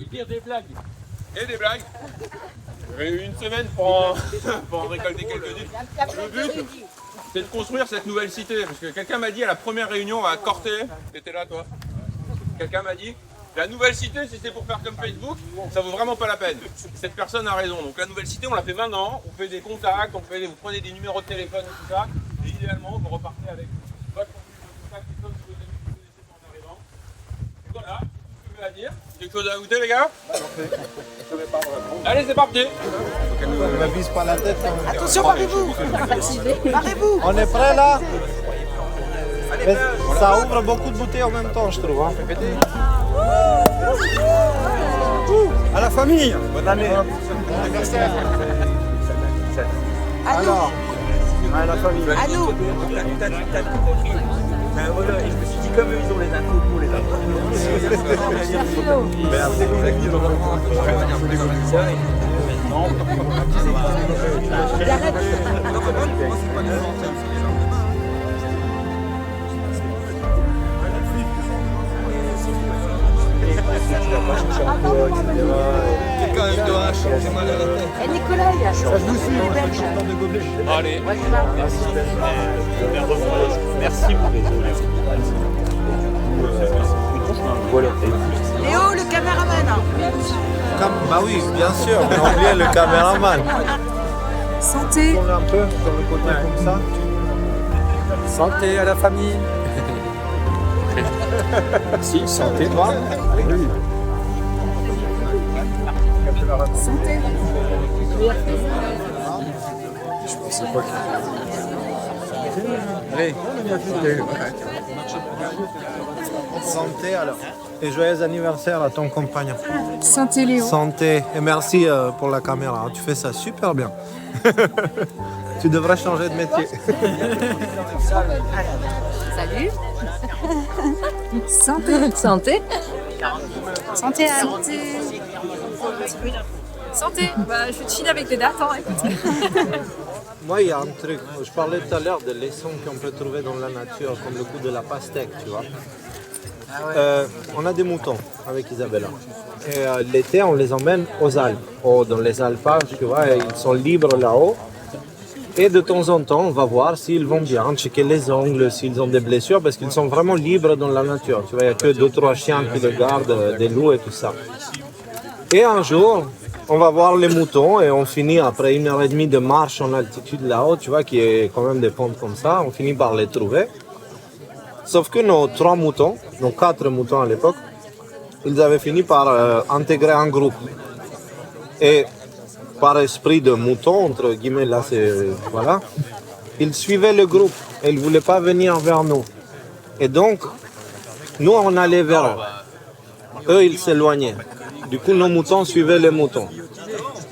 Dire des blagues. Et des blagues. J'ai eu une semaine pour en récolter quelques-unes. Le but, c'est de construire cette nouvelle cité. Parce que quelqu'un m'a dit à la première réunion à Corté, t'étais là toi, quelqu'un m'a dit, la nouvelle cité, si c'est pour faire comme Facebook, ça vaut vraiment pas la peine. Cette personne a raison. Donc la nouvelle cité, on la fait maintenant, on fait des contacts, vous prenez des numéros de téléphone et tout ça. Et idéalement, vous repartez avec votre contact et comme vos amis que vous connaissez pas en arrivant. Et voilà, c'est tout ce que je veux à dire. Quelque chose à ajouter les gars? Allez, c'est parti. Ne me vise pas la tête. Attention, barrez-vous. Barrez-vous. On est prêt là? Mais ça ouvre beaucoup de bouteilles en même temps, je trouve. Hein. À la famille. Bonne année. Anniversaire. Alors, à la famille. À nous. T'as tout compris. Ben voilà, et je me suis dit comme eux ils ont les infos, nous les Quelqu'un a une de hache, j'ai mal à la tête. Et Nicolas, il y a ça. Je vous suis, Allez. Merci pour les voilà. Léo, le caméraman. Bah oui, bien sûr, on a oublié le caméraman. Santé. On est un peu sur le côté comme ça. Santé à la famille. Si, santé toi. Oui. Santé. Je pensais pas qu'il allez. Santé alors. Et joyeux anniversaire à ton compagnon. Santé, Léo. Santé. Et merci pour la caméra. Tu fais ça super bien. Tu devrais changer de métier. Salut. Santé. Santé. Santé. Santé. Santé, bah, je suis chill avec les dates, hein, écoute. Moi, il y a un truc. Je parlais tout à l'heure des leçons qu'on peut trouver dans la nature, comme le coup de la pastèque, tu vois. On a des moutons avec Isabella. Et l'été, on les emmène aux Alpes, dans les alpages, tu vois, et ils sont libres là-haut. Et de temps en temps, on va voir s'ils vont bien, checker les ongles, s'ils ont des blessures, parce qu'ils sont vraiment libres dans la nature. Tu vois, il n'y a que 2-3 chiens qui les gardent, des loups et tout ça. Et un jour, on va voir les moutons et on finit après 1h30 de marche en altitude là-haut, tu vois, qui est quand même des pentes comme ça, on finit par les trouver. Sauf que nos 4 moutons à l'époque, ils avaient fini par intégrer un groupe. Et par esprit de mouton, entre guillemets, là c'est, voilà, ils suivaient le groupe et ils ne voulaient pas venir vers nous. Et donc, nous on allait vers eux. Eux, ils s'éloignaient. Du coup, nos moutons suivaient les moutons.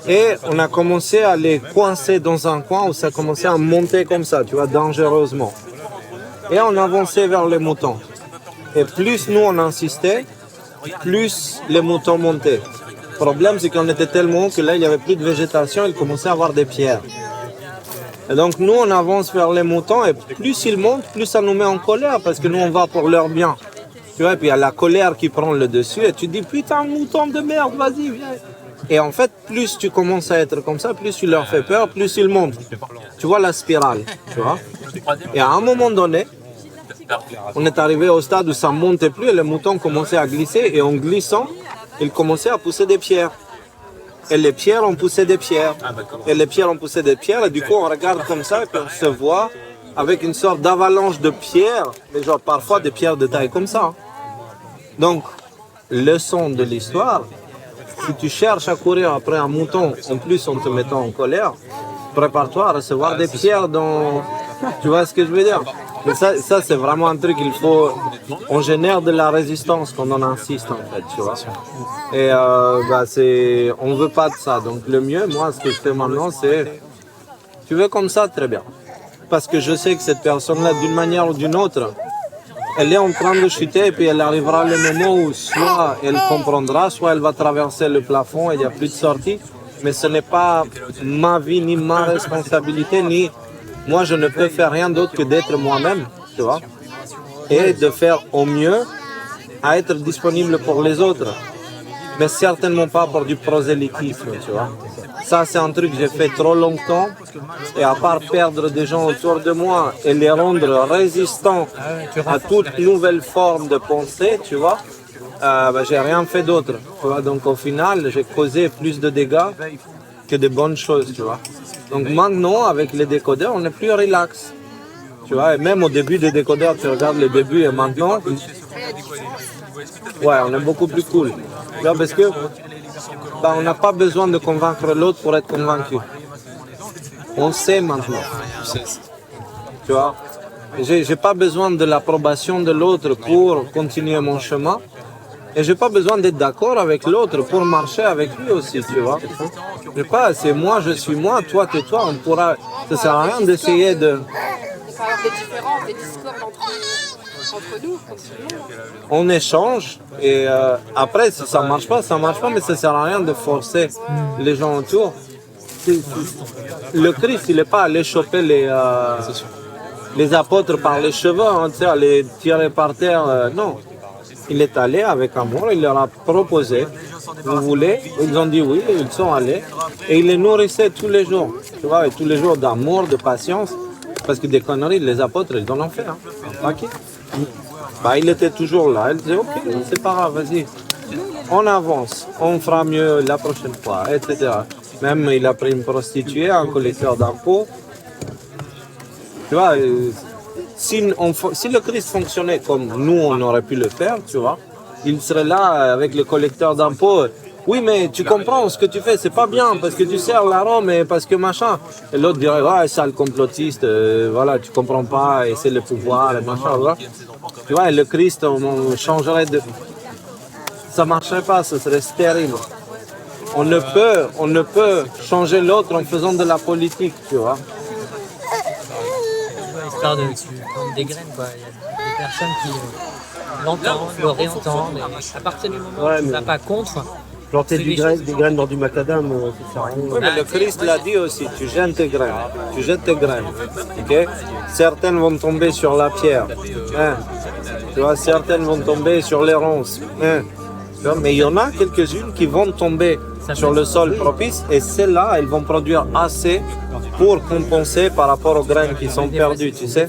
Et on a commencé à les coincer dans un coin où ça commençait à monter comme ça, tu vois, dangereusement. Et on avançait vers les moutons. Et plus nous on insistait, plus les moutons montaient. Le problème, c'est qu'on était tellement haut que là, il n'y avait plus de végétation, il commençait à avoir des pierres. Et donc nous, on avance vers les moutons et plus ils montent, plus ça nous met en colère parce que nous, on va pour leur bien. Tu vois, et puis il y a la colère qui prend le dessus et tu dis, putain, mouton de merde, vas-y, viens. Et en fait, plus tu commences à être comme ça, plus tu leur fais peur, plus ils montent. Tu vois la spirale, tu vois. Et à un moment donné, on est arrivé au stade où ça ne montait plus et les moutons commençaient à glisser et en glissant, ils commençaient à pousser des pierres. Et les pierres ont poussé des pierres. Et les pierres ont poussé des pierres et du coup on regarde comme ça et puis on se voit avec une sorte d'avalanche de pierres, mais genre parfois des pierres de taille comme ça. Donc, leçon de l'histoire, si tu cherches à courir après un mouton, en plus en te mettant en colère, prépare-toi à recevoir des pierres dans... Tu vois ce que je veux dire? Mais ça c'est vraiment un truc, on génère de la résistance quand on insiste en fait, tu vois. Et on veut pas de ça. Donc le mieux, moi, ce que je fais maintenant, c'est, tu veux comme ça, très bien. Parce que je sais que cette personne-là, d'une manière ou d'une autre, elle est en train de chuter et puis elle arrivera le moment où soit elle comprendra, soit elle va traverser le plafond et il n'y a plus de sortie. Mais ce n'est pas ma vie, ni ma responsabilité, ni... Moi, je ne peux faire rien d'autre que d'être moi-même, tu vois, et de faire au mieux à être disponible pour les autres. mais certainement pas pour du prosélytisme, tu vois. Ça, c'est un truc que j'ai fait trop longtemps, et à part perdre des gens autour de moi et les rendre résistants à toute nouvelle forme de pensée, tu vois, j'ai rien fait d'autre. Tu vois. Donc au final, j'ai causé plus de dégâts que de bonnes choses, tu vois. Donc maintenant, avec les décodeurs, on est plus relax. Tu vois, et même au début des décodeurs, tu regardes le début et maintenant, ouais, on est beaucoup plus cool. Tu vois, parce que on n'a pas besoin de convaincre l'autre pour être convaincu. On sait maintenant. Tu vois, j'ai pas besoin de l'approbation de l'autre pour continuer mon chemin. Et j'ai pas besoin d'être d'accord avec l'autre pour marcher avec lui aussi, tu vois. Je sais pas, c'est moi, je suis moi, toi, t'es toi, on pourra. Ça sert à rien d'essayer de. Il faut avoir des différences, des discordes entre nous, continuons. On échange et après, si ça marche pas, mais ça sert à rien de forcer les gens autour. Le Christ, il n'est pas allé choper les apôtres par les cheveux, hein, tu sais, à les tirer par terre, non. Il est allé avec amour, il leur a proposé, vous voulez, ils ont dit oui, ils sont allés, et il les nourrissait tous les jours, tu vois, et tous les jours d'amour, de patience, parce que des conneries, les apôtres, ils en ont fait, hein. Ok. Il était toujours là, il disait ok, c'est pas grave, vas-y, on avance, on fera mieux la prochaine fois, etc. Même il a pris une prostituée, un collecteur d'impôts, tu vois. Si le Christ fonctionnait comme nous, on aurait pu le faire, tu vois, il serait là avec le collecteur d'impôts. Oui, mais tu comprends, ce que tu fais, c'est pas bien, parce que tu sers la Rome et parce que machin. Et l'autre dirait, ouais, sale complotiste, voilà, tu comprends pas, et c'est le pouvoir, et machin, voilà. Tu vois, et le Christ, on changerait de... Ça marcherait pas, ce serait stérile. On ne peut changer l'autre en faisant de la politique, tu vois. Histoire de prendre des graines, quoi. Il y a des personnes qui l'entendent, le réentendent, et à partir du moment où tu ne vas pas contre, planter des graines dans du macadam, ça sert à rien. Oui, mais le Christ l'a dit aussi, tu jettes tes graines, ok? Certaines vont tomber sur la pierre, hein? Tu vois, certaines vont tomber sur les ronces, hein? Mais il y en a quelques-unes qui vont tomber sur le sol propice et celles-là, elles vont produire assez pour compenser par rapport aux graines qui sont perdues, tu sais.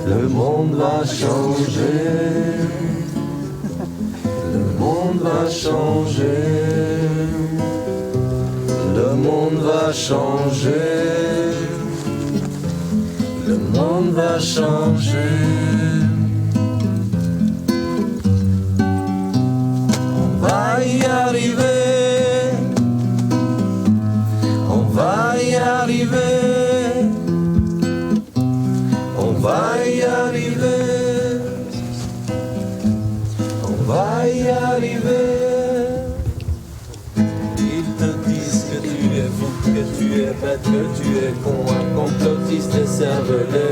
Le monde va changer. Le monde va changer. Le monde va changer. Le monde va changer. On va y arriver. On va y arriver. On va y arriver, on va y arriver. Ils te disent que tu es fou, que tu es bête, que tu es con, un complotiste et cervelé.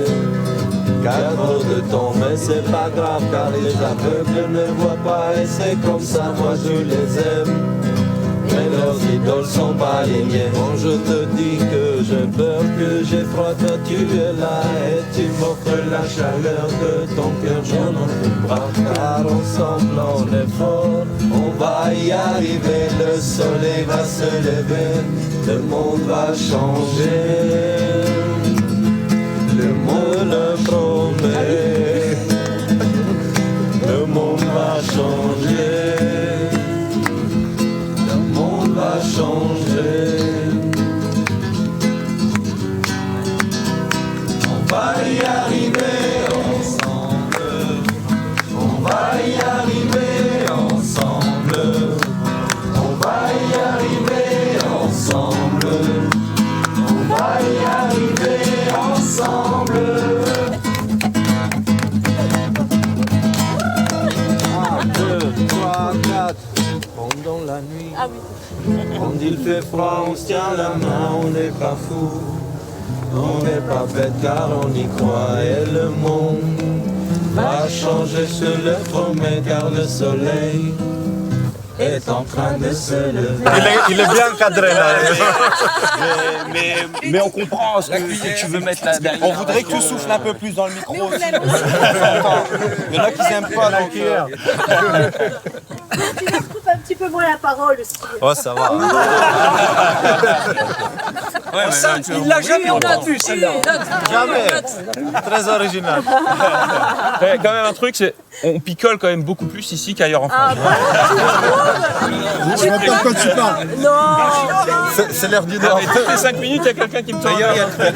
4 heures de temps, mais c'est pas grave car les aveugles ne voient pas et c'est comme ça, moi je les aime. Mais leurs idoles sont pas les miennes. Quand je te dis que j'ai peur, que j'ai froid, toi tu es là et tu m'offres la chaleur de ton cœur. Je n'en peux pas car ensemble on est fort. On va y arriver, le soleil va se lever, le monde va changer. Le monde le promet, le monde va changer, le monde va changer. On va y arriver ensemble, on va y arriver ensemble, on va y arriver ensemble, on va y arriver ensemble. 1, 2, 3, 4. Pendant la nuit, quand il fait froid, on se tient la main, on n'est pas fou. On n'est pas bête car on y croit et le monde va changer, je le promets car le soleil est en train de se lever. Il est bien encadré là. Mais on comprend ce que tu veux mettre là derrière. On voudrait que tu souffles un peu plus dans le micro aussi. Il y en a qui n'aiment pas la cuillère. Tu leur coupes un petit peu moins la parole aussi. Oh, ça va. Il l'a jamais entendu celle-là. Jamais. Très original. Quand même un truc, c'est on picole quand même beaucoup plus ici qu'ailleurs en France. Je vois pas de quoi tu parles. C'est l'air du Nord. Toutes les 5 minutes, il y a quelqu'un qui me tend. Il y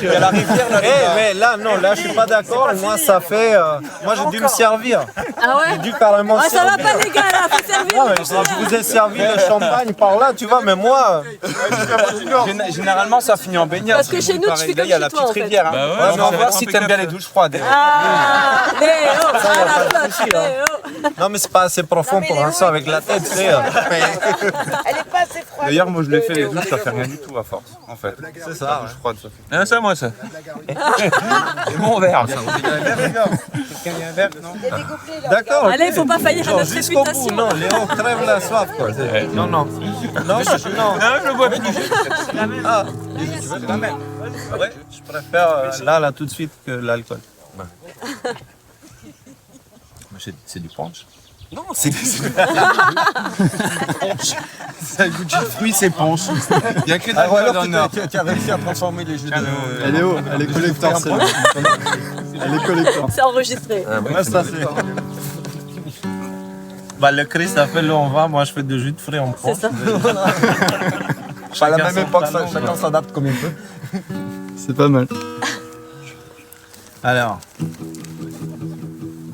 a la rivière là. Mais là, non, là, je suis pas d'accord. Moi, ça fait. Moi, j'ai dû me servir. Ah ouais? J'ai dû carrément Ah, ça servir. va pas les gars là, faut servir. Non, mais je vous ai servi le champagne par là, tu vois, mais moi. Généralement ça finit en baignade. Parce que chez nous, tu fais comme il y a la chez toi, petite en fait. rivière. Hein. Bah ouais, Ouais, mais on va voir ça si va t'aimes être bien un les peu douches froides. Ah, Léo, à la flotte, Léo. Non, mais c'est pas assez profond pour l'instant avec la tête, tu sais. Elle est pas assez froide. D'ailleurs moi je l'ai fait les douches, ça fait rien du tout à force en fait. C'est ça. Douche froide ça fait. Ah, ça, moi, ça. C'est mon verre. D'accord. Allez, faut pas faillir à Genre, notre jusqu'au bout, réputation. non, Léo crève la soif, quoi. Non, non. Non, je le bois plus. Ah, tu veux quand même. Ouais, je préfère là, tout de suite que l'alcool. C'est du punch. Non, c'est ça goûte de fruits, c'est punch. Il y a que de l'alcool dans le Nord. Tu as réussi à transformer les jeux de... Elle est haut, elle est collector celle-là. Elle est collector. C'est enregistré. Ouais, ça c'est... Bah, le Christ a fait le en vin, moi je fais de jus de fruits en C'est ça. À la même époque, chacun s'adapte comme il peut. C'est pas mal. Alors,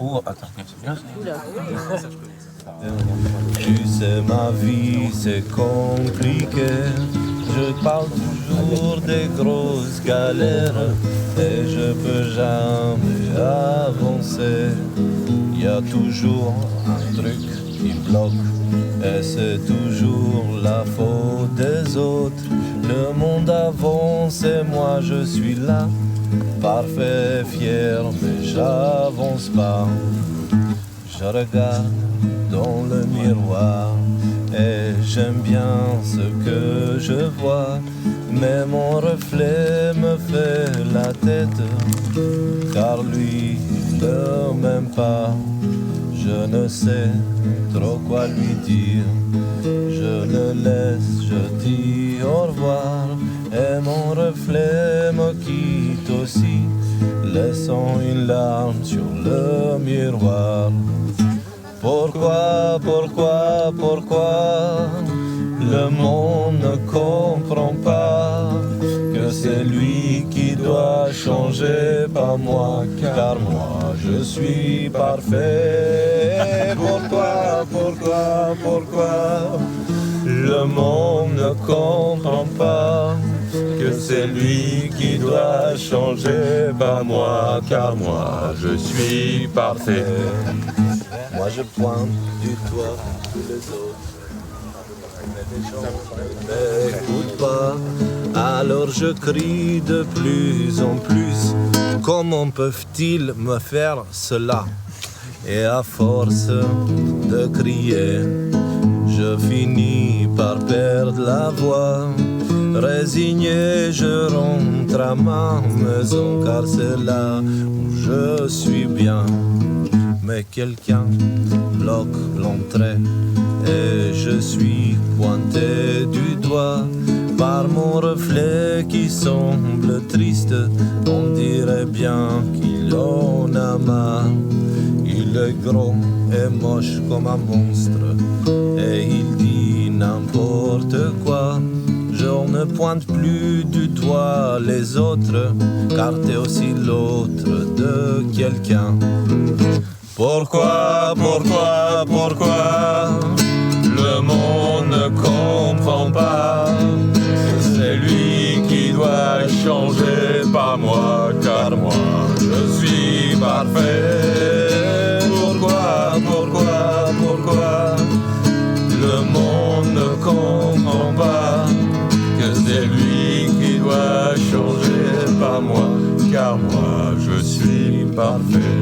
Oh attends, c'est bien ça. Tu sais, ma vie c'est compliqué. Je parle toujours des grosses galères et je peux jamais avancer. Il y a toujours un truc qui bloque et c'est toujours la faute des autres. Le monde avance et moi je suis là, parfait, fier, mais j'avance pas. Je regarde dans le miroir et j'aime bien ce que je vois, mais mon reflet me fait la tête, car lui ne m'aime pas. Je ne sais trop quoi lui dire, je le laisse, je dis au revoir, et mon reflet me quitte aussi, laissant une larme sur le miroir. Pourquoi le monde ne comprend pas que c'est lui qui doit changer, pas moi, car moi je suis parfait. Pourquoi le monde ne comprend pas que c'est lui qui doit changer, pas moi, car moi je suis parfait. Moi je pointe du doigt les autres, mais les gens ne m'écoutent pas. Alors je crie de plus en plus, comment peuvent-ils me faire cela? Et à force de crier, je finis par par perdre la voix. Résigné, je rentre à ma maison car c'est là où je suis bien. Mais quelqu'un bloque l'entrée et je suis pointé du doigt par mon reflet qui semble triste. On dirait bien qu'il en a marre. Il est gros et moche comme un monstre et il dit n'importe quoi. Je ne pointe plus du doigt les autres, car t'es aussi l'autre de quelqu'un. Pourquoi le monde ne comprend pas que c'est lui qui doit changer, pas moi, car moi je suis parfait. Pourquoi le monde ne comprend pas que c'est lui qui doit changer, pas moi, car moi je suis parfait.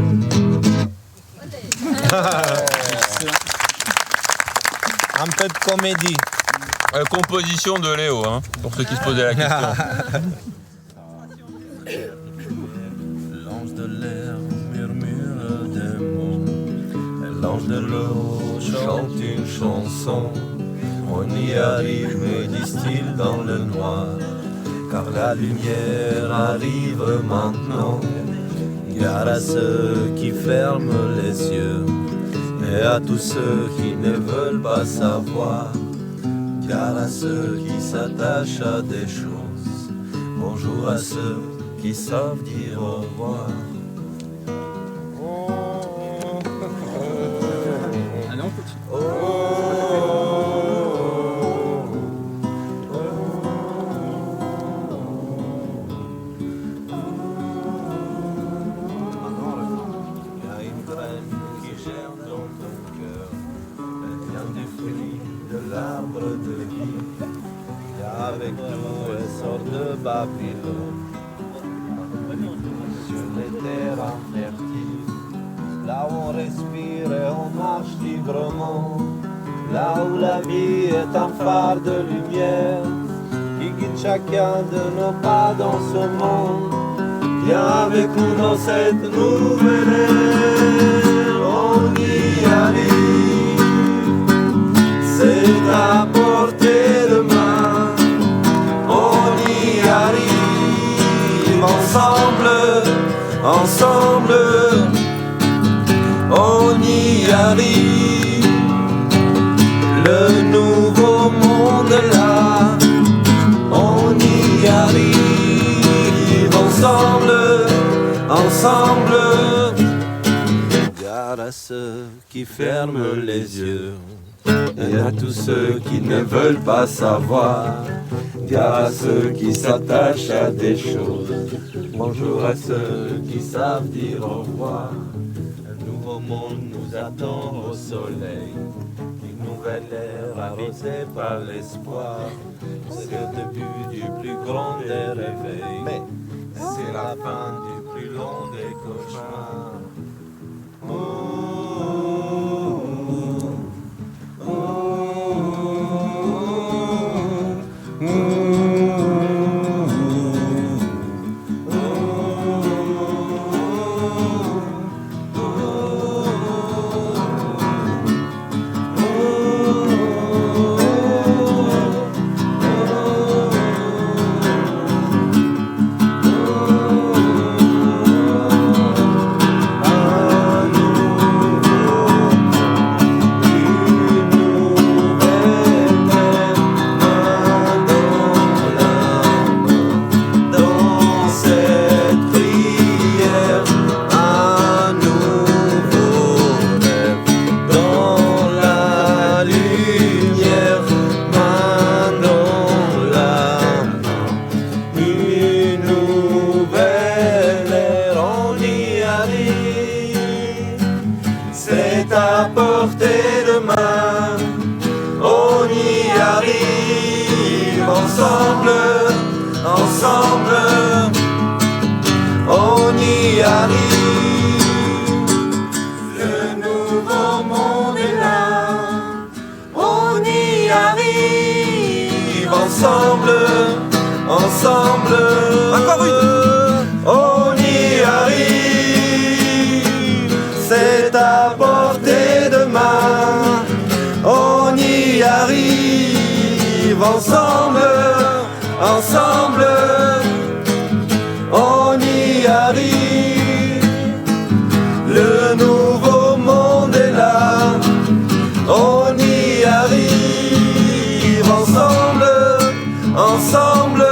Un peu de comédie. Composition de Léo, hein, pour ceux qui se posaient la question. L'ange de l'air murmure des mots, et l'ange de l'eau chante une chanson. On y arrive, me disent-ils dans le noir, car la lumière arrive maintenant. Gare à ceux qui ferment les yeux et à tous ceux qui ne veulent pas savoir. Gare à ceux qui s'attachent à des choses. Bonjour à ceux qui savent dire au revoir. Avec nous, elle sort de Babylone, sur les terres infertiles, là où on respire et on marche librement, là où la vie est un phare de lumière qui guide chacun de nos pas dans ce monde. Viens avec nous dans cette nouvelle ère, on y arrive, c'est à portée de main. Ensemble, on y arrive. Le nouveau monde est là, on y arrive. Ensemble, gare à ceux qui ferment les yeux et à tous ceux qui ne veulent pas savoir. Gare à ceux qui s'attachent à des choses. Bonjour à ceux qui savent dire au revoir. Un nouveau monde nous attend au soleil. Une nouvelle ère arrosée par l'espoir. C'est le début du plus grand des réveils. Mais c'est la fin du plus long des cauchemars. à portée de main. On y arrive ensemble, ensemble. On y arrive. Le nouveau monde est là. On y arrive. ensemble, ensemble. Encore une. On y arrive, c'est à portée de main. On y arrive ensemble, ensemble. On y arrive, le nouveau monde est là. On y arrive ensemble, ensemble.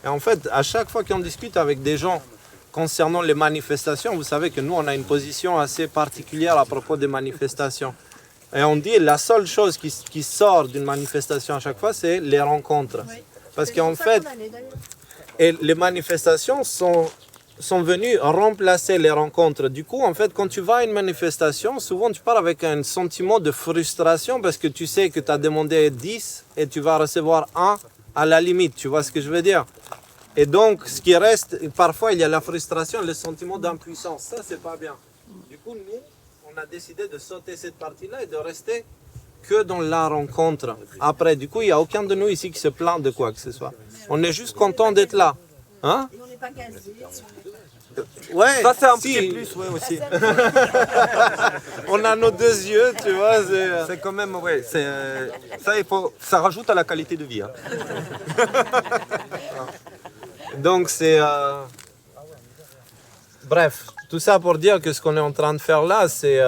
Et en fait, à chaque fois qu'on discute avec des gens concernant les manifestations, vous savez que nous, on a une position assez particulière à propos des manifestations. Et on dit la seule chose qui sort d'une manifestation à chaque fois, c'est les rencontres. Parce qu'en fait, les manifestations sont venues remplacer les rencontres. Du coup, en fait, quand tu vas à une manifestation, souvent tu pars avec un sentiment de frustration parce que tu sais que tu as demandé 10 et tu vas recevoir 1 à la limite. Tu vois ce que je veux dire? Et donc, ce qui reste, parfois, il y a la frustration, le sentiment d'impuissance. Ça, c'est pas bien. Du coup, nous, on a décidé de sauter cette partie-là et de rester que dans la rencontre. Après, du coup, il n'y a aucun de nous ici qui se plaint de quoi que ce soit. On est juste content d'être là. Hein? Et on n'est pas gazé. Ouais, Ça, c'est un si. petit plus, ouais, aussi. On a nos deux yeux, tu vois. C'est quand même, ouais, ça rajoute à la qualité de vie. Hein. Donc, c'est... Bref, tout ça pour dire que ce qu'on est en train de faire là, c'est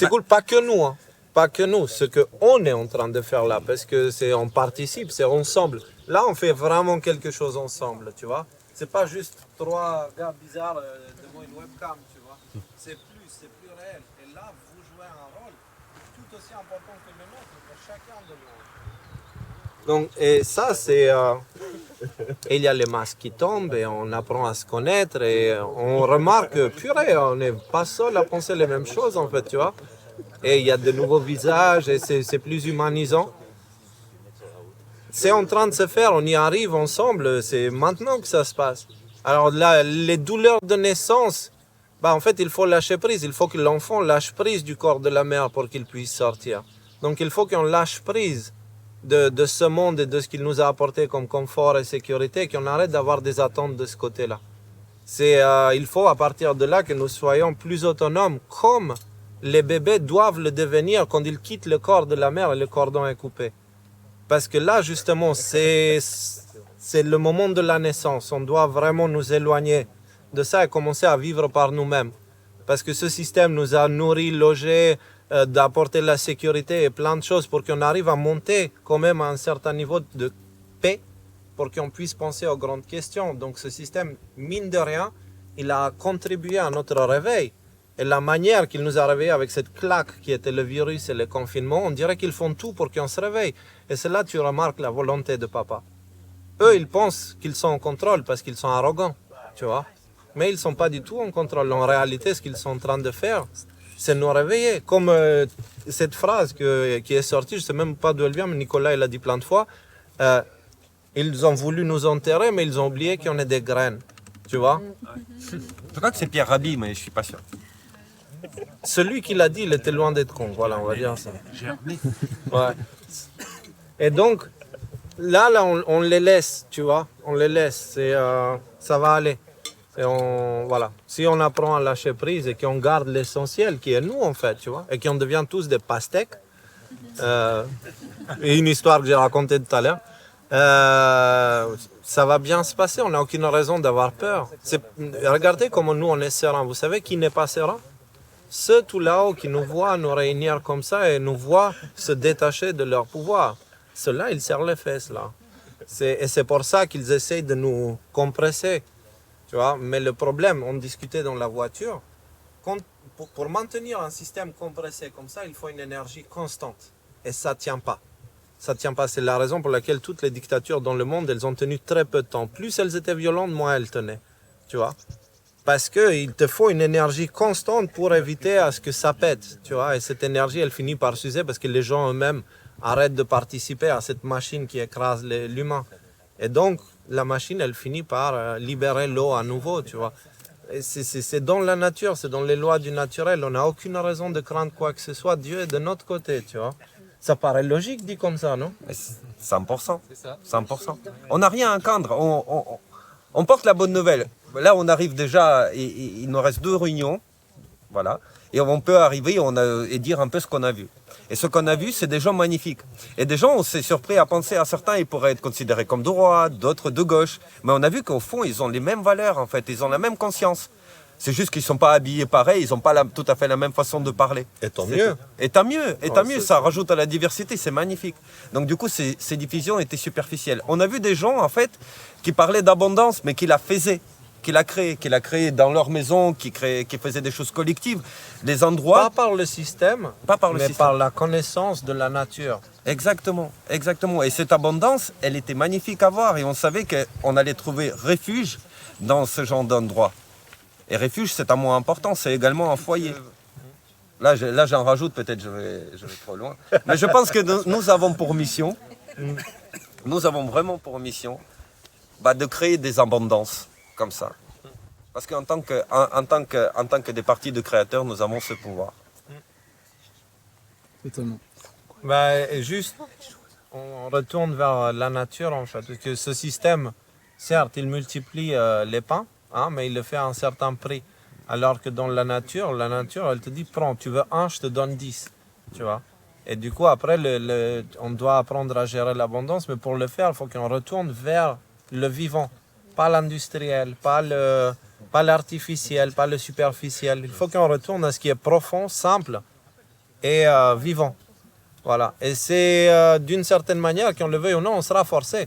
cool, pas que nous, hein. Pas que nous, ce qu'on est en train de faire là, parce que on participe, c'est ensemble. Là, on fait vraiment quelque chose ensemble, tu vois. C'est pas juste 3 gars bizarres devant une webcam, tu vois. C'est plus réel. Et là, vous jouez un rôle tout aussi important que le nôtre pour chacun de nous. Donc, et ça, c'est... il y a les masques qui tombent et on apprend à se connaître et on remarque, purée, on n'est pas seul à penser les mêmes choses, en fait, tu vois. Et il y a de nouveaux visages et c'est plus humanisant. C'est en train de se faire, on y arrive ensemble, c'est maintenant que ça se passe. Alors là, les douleurs de naissance, en fait, il faut lâcher prise. Il faut que l'enfant lâche prise du corps de la mère pour qu'il puisse sortir. Donc il faut qu'on lâche prise de ce monde et de ce qu'il nous a apporté comme confort et sécurité, qu'on arrête d'avoir des attentes de ce côté-là. Il faut à partir de là que nous soyons plus autonomes, comme les bébés doivent le devenir quand ils quittent le corps de la mère et le cordon est coupé. Parce que là, justement, c'est le moment de la naissance. On doit vraiment nous éloigner de ça et commencer à vivre par nous-mêmes. Parce que ce système nous a nourris, logés, d'apporter la sécurité et plein de choses pour qu'on arrive à monter quand même à un certain niveau de paix, pour qu'on puisse penser aux grandes questions. Donc ce système, mine de rien, il a contribué à notre réveil. Et la manière qu'il nous a réveillés avec cette claque qui était le virus et le confinement, on dirait qu'ils font tout pour qu'on se réveille. Et c'est là que tu remarques la volonté de papa. Eux, ils pensent qu'ils sont en contrôle parce qu'ils sont arrogants, tu vois. Mais ils ne sont pas du tout en contrôle. En réalité, ce qu'ils sont en train de faire, c'est nous réveiller. Comme cette phrase qui est sortie, je ne sais même pas d'où elle vient, mais Nicolas l'a dit plein de fois. Ils ont voulu nous enterrer, mais ils ont oublié qu'on est des graines, tu vois. Je crois que c'est Pierre Rabhi, mais je ne suis pas sûr. Celui qui l'a dit, il était loin d'être con, voilà, on va dire ça. Ouais. Et donc, là on les laisse, tu vois, on les laisse, ça va aller. Et voilà. Si on apprend à lâcher prise et qu'on garde l'essentiel, qui est nous en fait, tu vois, et qu'on devient tous des pastèques, et une histoire que j'ai racontée tout à l'heure, ça va bien se passer, on n'a aucune raison d'avoir peur. Regardez comment nous on est serein. Vous savez qui n'est pas serein? Ceux tout là-haut qui nous voient nous réunir comme ça et nous voient se détacher de leur pouvoir. Ceux-là, ils serrent les fesses là. Et c'est pour ça qu'ils essayent de nous compresser. Tu vois? Mais le problème, on discutait dans la voiture, pour maintenir un système compressé comme ça, il faut une énergie constante. Et ça ne tient pas. Ça ne tient pas. C'est la raison pour laquelle toutes les dictatures dans le monde, elles ont tenu très peu de temps. Plus elles étaient violentes, moins elles tenaient. Tu vois? Parce qu'il te faut une énergie constante pour éviter à ce que ça pète. Tu vois? Et cette énergie, elle finit par s'user parce que les gens eux-mêmes arrêtent de participer à cette machine qui écrase l'humain. Et donc, la machine, elle finit par libérer l'eau à nouveau, tu vois. Et c'est dans la nature, c'est dans les lois du naturel. On n'a aucune raison de craindre quoi que ce soit. Dieu est de notre côté, tu vois. Ça paraît logique dit comme ça, non? 100%. 100%. On n'a rien à craindre. On porte la bonne nouvelle. Là, on arrive déjà, il nous reste 2 réunions. Voilà. Et on peut arriver et dire un peu ce qu'on a vu. Et ce qu'on a vu, c'est des gens magnifiques. Et des gens, on s'est surpris à penser à certains, ils pourraient être considérés comme de droite, d'autres de gauche. Mais on a vu qu'au fond, ils ont les mêmes valeurs, en fait. Ils ont la même conscience. C'est juste qu'ils ne sont pas habillés pareil, ils n'ont pas tout à fait la même façon de parler. Et tant mieux. Et tant mieux, ça rajoute à la diversité, c'est magnifique. Donc du coup, ces divisions étaient superficielles. On a vu des gens, en fait, qui parlaient d'abondance, mais qui la faisaient. Qu'il a créé dans leur maison, qui faisait des choses collectives, des endroits... Pas par le système, mais par la connaissance de la nature. Exactement, exactement. Et cette abondance, elle était magnifique à voir et on savait qu'on allait trouver refuge dans ce genre d'endroit. Et refuge, c'est un mot important, c'est également un foyer. Là j'en rajoute, peut-être je vais trop loin. Mais je pense que nous avons pour mission, nous avons vraiment pour mission de créer des abondances. Comme ça. Parce qu'en tant que des partis de créateurs, nous avons ce pouvoir. Totalement. Juste, on retourne vers la nature en fait. Parce que ce système, certes, il multiplie les pains, hein, mais il le fait à un certain prix. Alors que dans la nature, elle te dit, prends, tu veux 1, je te donne 10. Tu vois. Et du coup, après, on doit apprendre à gérer l'abondance, mais pour le faire, il faut qu'on retourne vers le vivant. Pas l'industriel, pas l'artificiel, pas le superficiel. Il faut qu'on retourne à ce qui est profond, simple et vivant. Voilà. Et c'est d'une certaine manière, qu'on le veuille ou non, on sera forcé.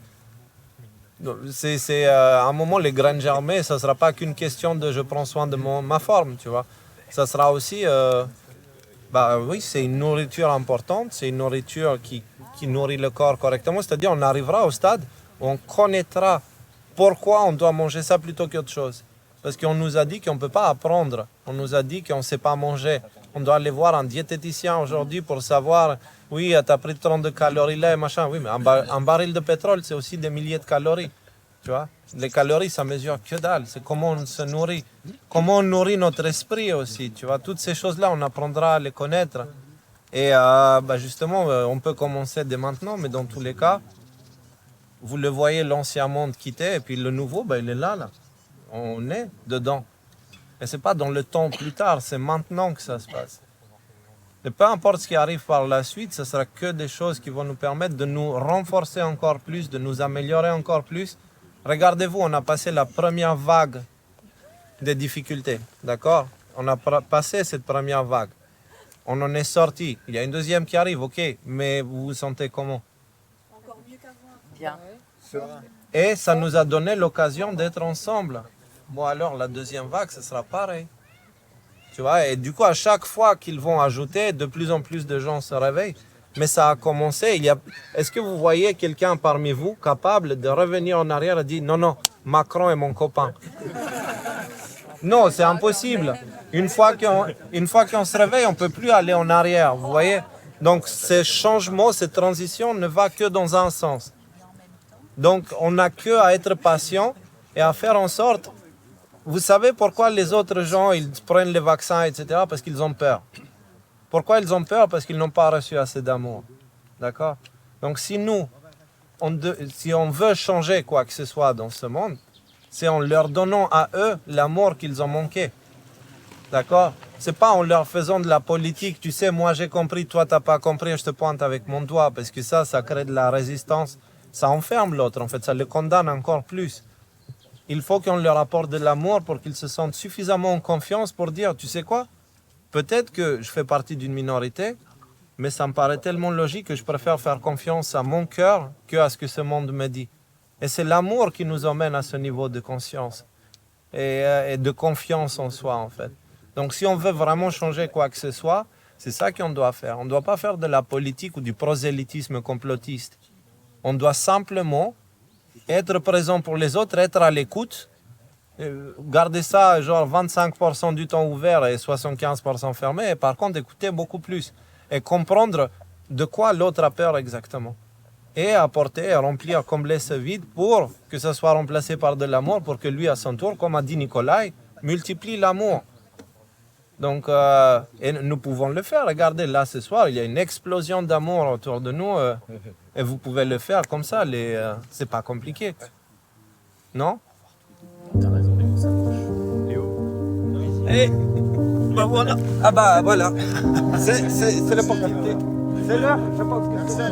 C'est à un moment, les graines germées, ça ne sera pas qu'une question de je prends soin de ma forme, tu vois. Ça sera aussi, oui, c'est une nourriture importante, c'est une nourriture qui nourrit le corps correctement. C'est-à-dire, on arrivera au stade où on connaîtra pourquoi on doit manger ça plutôt qu'autre chose. Parce qu'on nous a dit qu'on ne peut pas apprendre. On nous a dit qu'on ne sait pas manger. On doit aller voir un diététicien aujourd'hui pour savoir, oui, tu as pris 32 calories là et machin. Oui, mais un baril de pétrole, c'est aussi des milliers de calories. Tu vois, les calories, ça mesure que dalle. C'est comment on se nourrit. Comment on nourrit notre esprit aussi. Tu vois, toutes ces choses-là, on apprendra à les connaître. Et justement, on peut commencer dès maintenant, mais dans tous les cas, vous le voyez, l'ancien monde quitter, et puis le nouveau, il est là. On est dedans. Et ce n'est pas dans le temps plus tard, c'est maintenant que ça se passe. Et peu importe ce qui arrive par la suite, ce ne sera que des choses qui vont nous permettre de nous renforcer encore plus, de nous améliorer encore plus. Regardez-vous, on a passé la première vague des difficultés, d'accord? On a passé cette première vague. On en est sorti. Il y a une deuxième qui arrive, ok, mais vous vous sentez comment? Bien. Et ça nous a donné l'occasion d'être ensemble. Bon, alors la deuxième vague, ce sera pareil. Tu vois, et du coup, à chaque fois qu'ils vont ajouter, de plus en plus de gens se réveillent. Mais ça a commencé. Est-ce que vous voyez quelqu'un parmi vous capable de revenir en arrière et dire non, Macron est mon copain? Non, c'est impossible. Une fois qu'on se réveille, on ne peut plus aller en arrière. Vous voyez? Donc, ce changement, cette transition ne va que dans un sens. Donc, on n'a qu'à être patient et à faire en sorte... Vous savez pourquoi les autres gens, ils prennent les vaccins, etc. Parce qu'ils ont peur. Pourquoi ils ont peur? Parce qu'ils n'ont pas reçu assez d'amour. D'accord? Donc, si si on veut changer quoi que ce soit dans ce monde, c'est en leur donnant à eux l'amour qu'ils ont manqué. D'accord? C'est pas en leur faisant de la politique. Tu sais, moi j'ai compris, toi t'as pas compris, je te pointe avec mon doigt. Parce que ça crée de la résistance. Ça enferme l'autre, en fait, ça le condamne encore plus. Il faut qu'on leur apporte de l'amour pour qu'ils se sentent suffisamment en confiance pour dire, tu sais quoi, peut-être que je fais partie d'une minorité, mais ça me paraît tellement logique que je préfère faire confiance à mon cœur qu'à ce que ce monde me dit. Et c'est l'amour qui nous emmène à ce niveau de conscience et de confiance en soi, en fait. Donc si on veut vraiment changer quoi que ce soit, c'est ça qu'on doit faire. On ne doit pas faire de la politique ou du prosélytisme complotiste. On doit simplement être présent pour les autres, être à l'écoute, garder ça genre 25% du temps ouvert et 75% fermé, et par contre écouter beaucoup plus et comprendre de quoi l'autre a peur exactement. Et apporter, remplir, combler ce vide pour que ça soit remplacé par de l'amour, pour que lui à son tour, comme a dit Nikolai, multiplie l'amour. Donc, et nous pouvons le faire. Regardez, là, ce soir, il y a une explosion d'amour autour de nous. Et vous pouvez le faire comme ça. C'est pas compliqué. Non? Et bah voilà. Ah bah voilà. C'est l'opportunité. C'est l'heure, je pense que c'est.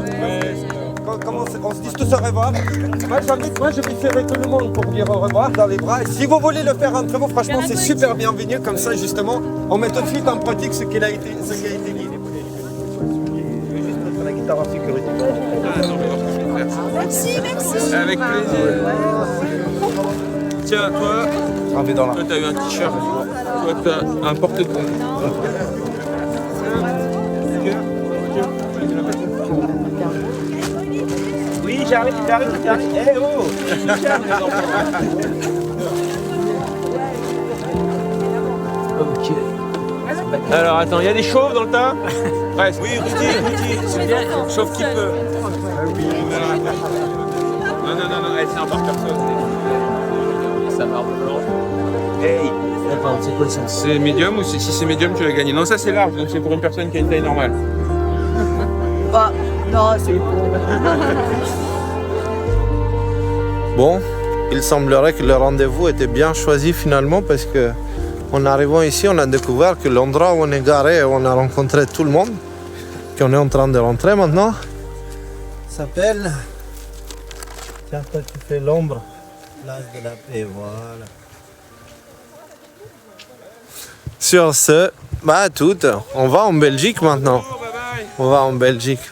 On se dit tous au revoir. Moi je vais serrer tout le monde pour dire au revoir dans les bras. Et si vous voulez le faire entre vous, franchement c'est super bienvenu. Comme ça justement, on met tout de suite en pratique ce qui a été dit. Juste mettre la guitare en sécurité. Merci, merci. Avec plaisir. Tiens, toi, toi t'as eu un t-shirt. Toi t'as un porte-clés. Oui, j'arrive. Eh oh. Ok. Alors attends, il y a des chauves dans le tas? Ouais, Oui, Rudy, c'est bien, sauf qu'il peut. Non, c'est un porte-personne. Ça marche blanche. Hey. Attends, c'est quoi le sens? C'est médium ou si c'est médium tu l'as gagné? Non, ça c'est large, donc c'est pour une personne qui a une taille normale. Bah, non, c'est bon. Bon, il semblerait que le rendez-vous était bien choisi finalement parce que en arrivant ici, on a découvert que l'endroit où on est garé, où on a rencontré tout le monde, qu'on est en train de rentrer maintenant, s'appelle... Tiens, toi tu fais l'ombre. Place de la paix, voilà. Sur ce, bah à toutes, on va en Belgique maintenant. On va en Belgique.